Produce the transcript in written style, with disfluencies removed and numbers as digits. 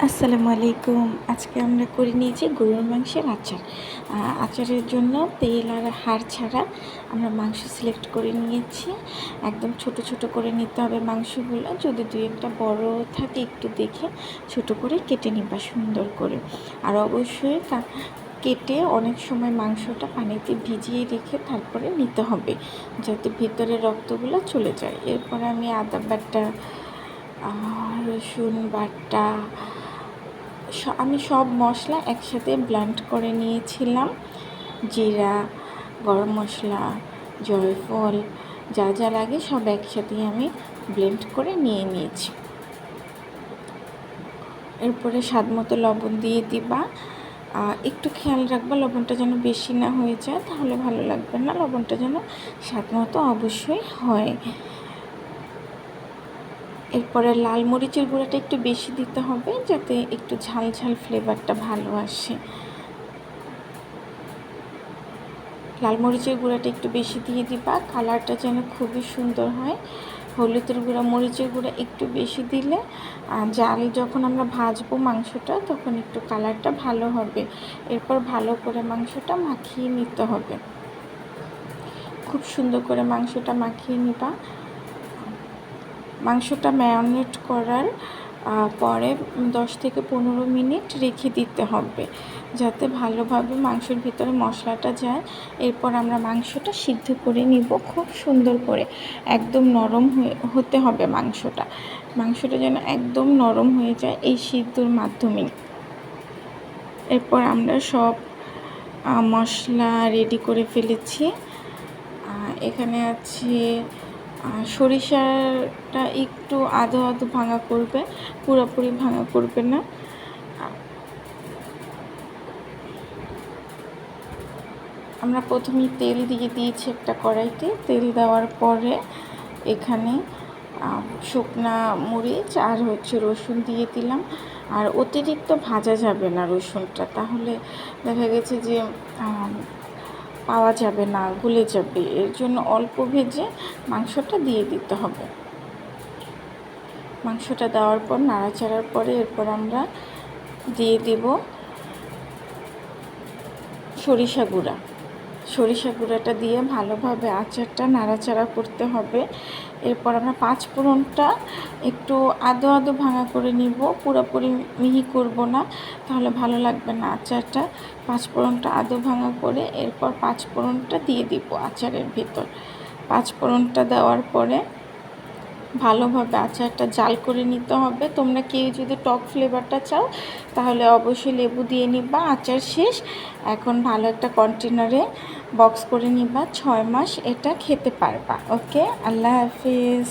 আসসালামু আলাইকুম। আজকে আমরা করে নিয়েছি গরুর মাংসের আচার। আচারের জন্য তেল আর হাড় ছাড়া আমরা মাংস সিলেক্ট করে নিয়েছি। একদম ছোট ছোট করে নিতে হবে মাংসগুলো। যদি দুই একটা বড় থাকে একটু দেখে ছোট করে কেটে নিবা সুন্দর করে। আর অবশ্যই কেটে অনেক সময় মাংসটা পানিতে ভিজিয়ে রেখে তারপরে নিতে হবে, যাতে ভিতরে রক্তগুলো চলে যায়। এরপরে আমি আদা বাটা, রসুন বাটা, আমি সব মশলা একসাথে ব্লেন্ড করে নিয়েছিলাম। জিরা, গরম মশলা, জয়ফল, যা যা লাগে সব একসাথেই আমি ব্লেন্ড করে নিয়েছি। এরপরে স্বাদ মতো লবণ দিয়ে দিবা। একটু খেয়াল রাখবা লবণটা যেন বেশি না হয়ে যায়, তাহলে ভালো লাগবে না। লবণটা যেন স্বাদ মতো অবশ্যই হয়। এরপরে লাল মরিচের গুঁড়াটা একটু বেশি দিতে হবে, যাতে একটু ঝাল ঝাল ফ্লেভারটা ভালো আসে। লাল মরিচের গুঁড়াটা একটু বেশি দিয়ে দিবা, কালারটা যেন খুবই সুন্দর হয়। হলুদের গুঁড়া, মরিচের গুঁড়া একটু বেশি দিলে জাল যখন আমরা ভাজবো মাংসটা তখন একটু কালারটা ভালো হবে। এরপর ভালো করে মাংসটা মাখিয়ে নিতে হবে। খুব সুন্দর করে মাংসটা মাখিয়ে নিবা। মাংসটা ম্যারিনেট করার পরে 10 থেকে 15 মিনিট রেখে দিতে হবে, যাতে ভালোভাবে মাংসের ভিতরে মশলাটা যায়। এরপর আমরা মাংসটা সিদ্ধ করে নিব খুব সুন্দর করে। একদম নরম হতে হবে মাংসটা যেন একদম নরম হয়ে যায় এই সিদ্ধর মাধ্যমে। এরপর আমরা সব মশলা রেডি করে ফেলেছি। এখানে আছে সরিষাটা একটু আধো আধো ভাঙা করবে, পুরোপুরি ভাঙা করবে না। আমরা প্রথমেই তেল দিয়ে দিয়েছি একটা কড়াইতে। তেল দেওয়ার পরে এখানে শুকনা মরিচ আর রসুন দিয়ে দিলাম। আর অতিরিক্ত ভাজা যাবে না রসুনটা, তাহলে দেখা গেছে যে পাওয়া যাবে না, গলে যাবে। এর জন্য অল্প ভেজে মাংসটা দিয়ে দিতে হবে। মাংসটা দেওয়ার পর নাড়াচাড়ার পরে এরপর আমরা দিয়ে দেব সরিষা গুঁড়াটা দিয়ে ভালোভাবে আচারটা নাড়াচাড়া করতে হবে। এরপর আমরা পাঁচফোড়নটা একটু আধো আধো ভাঙা করে নিব, পুরোপুরি মিহি করব না, তাহলে ভালো লাগবে না আচারটা। পাঁচফোড়নটা আধো ভাঙা করে এরপর পাঁচফোড়নটা দিয়ে দিব আচারের ভিতর। পাঁচফোড়নটা দেওয়ার পরে ভালোভাবে আচারটা জাল করে নিতে হবে। তোমরা কেউ যদি টক ফ্লেভারটা চাও তাহলে অবশ্যই লেবু দিয়ে নিবা। আচার শেষ। এখন ভালো একটা কন্টেনারে বক্স করে নিবা, 6 মাস এটা খেতে পারবা। ওকে, আল্লাহ হাফিজ।